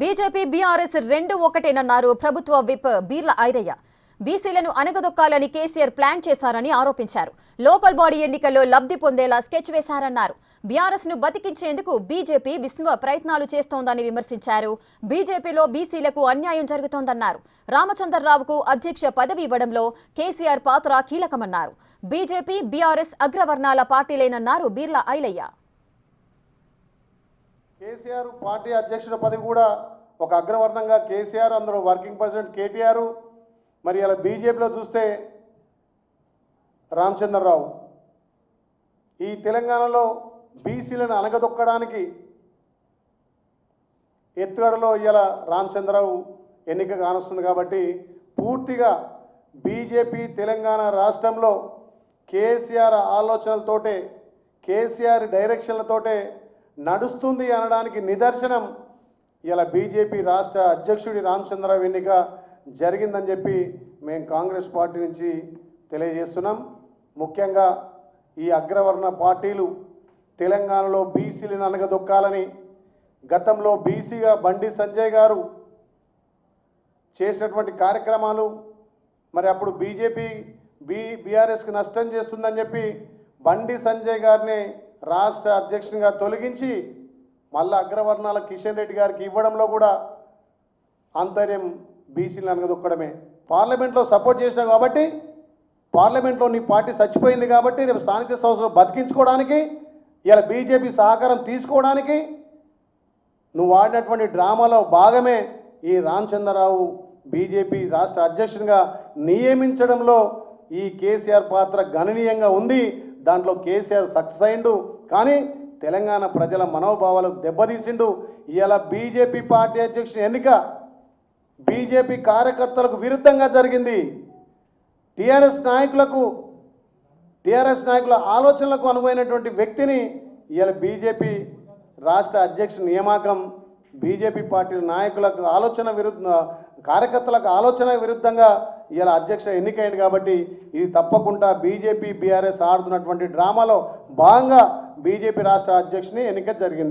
BJP BRS రెండు ఒకటేనన్నారు ప్రభుత్వ whip Beerla ఐరయ్య. బీసీలను అనగదొక్కాలని కేసీఆర్ ప్లాన్ చేశారని ఆరోపించారు. లోకల్ బాడీ ఎన్నికల్లో లబ్ధి పొందేలా స్కెచ్ వేశారన్నారు. బీఆర్ఎస్ ను బతికించేందుకు బీజేపీ విశ్వ ప్రయత్నాలు చేస్తోందని విమర్శించారు. బీజేపీలో బీసీలకు అన్యాయం జరుగుతోందన్నారు. రామచంద్రరావుకు అధ్యక్ష పదవి ఇవ్వడంలో కేసీఆర్ పాత్ర కీలకమన్నారు. బీజేపీ బీఆర్ఎస్ అగ్రవర్ణాల పార్టీలేనన్నారు బీర్ల ఐలయ్య. కేసీఆర్ పార్టీ అధ్యక్షుల పదవి కూడా ఒక అగ్రవర్ణంగా కేసీఆర్, అందరూ వర్కింగ్ ప్రెసిడెంట్ కేటీఆర్, మరి అలా బీజేపీలో చూస్తే రామచంద్రరావు. ఈ తెలంగాణలో బీసీలను అనగదొక్కడానికి ఎత్తుగడలో ఇలా రామచంద్రరావు ఎన్నిక కానొస్తుంది. కాబట్టి పూర్తిగా బీజేపీ తెలంగాణ రాష్ట్రంలో కేసీఆర్ ఆలోచనలతోటే, కేసీఆర్ డైరెక్షన్లతోటే నడుస్తుంది అనడానికి నిదర్శనం ఇలా బీజేపీ రాష్ట్ర అధ్యక్షుడి రామచంద్రరావు ఎన్నిక జరిగిందని చెప్పి మేము కాంగ్రెస్ పార్టీ నుంచి తెలియజేస్తున్నాం. ముఖ్యంగా ఈ అగ్రవర్ణ పార్టీలు తెలంగాణలో బీసీలను అనగదొక్కాలని గతంలో బీసీగా బండి సంజయ్ గారు చేసినటువంటి కార్యక్రమాలు, మరి అప్పుడు బీజేపీ బీఆర్ఎస్కి నష్టం చేస్తుందని చెప్పి బండి సంజయ్ గారిని రాష్ట్ర అధ్యక్షునిగా తొలగించి మళ్ళా అగ్రవర్ణాల కిషన్ రెడ్డి గారికి ఇవ్వడంలో కూడా ఆంతర్యం బీసీలను అనగదొక్కడమే. పార్లమెంట్లో సపోర్ట్ చేసినావు కాబట్టి, పార్లమెంట్లో నీ పార్టీ చచ్చిపోయింది కాబట్టి రేపు స్థానిక సంస్థలు బతికించుకోవడానికి, ఇలా బీజేపీ సహకారం తీసుకోవడానికి నువ్వు ఆడినటువంటి డ్రామాలో భాగమే ఈ రామచంద్రరావు బీజేపీ రాష్ట్ర అధ్యక్షునిగా నియమించడంలో ఈ కేసీఆర్ పాత్ర గణనీయంగా ఉంది. దాంట్లో కేసీఆర్ సక్సెస్ అయిండు, కానీ తెలంగాణ ప్రజల మనోభావాలు దెబ్బతీసిండు. ఇలా బీజేపీ పార్టీ అధ్యక్షుని ఎన్నిక బీజేపీ కార్యకర్తలకు విరుద్ధంగా జరిగింది. టీఆర్ఎస్ నాయకుల ఆలోచనలకు అనువైనటువంటి వ్యక్తిని ఇలా బీజేపీ రాష్ట్ర అధ్యక్షుని నియామకం బీజేపీ పార్టీ నాయకులకు కార్యకర్తలకు ఆలోచన విరుద్ధంగా ఇలా అధ్యక్ష ఎన్నికైంది. కాబట్టి ఇది తప్పకుండా బీజేపీ బీఆర్ఎస్ ఆడుతున్నటువంటి డ్రామాలో భాగంగా బీజేపీ రాష్ట్ర అధ్యక్షుని ఎన్నిక జరిగింది.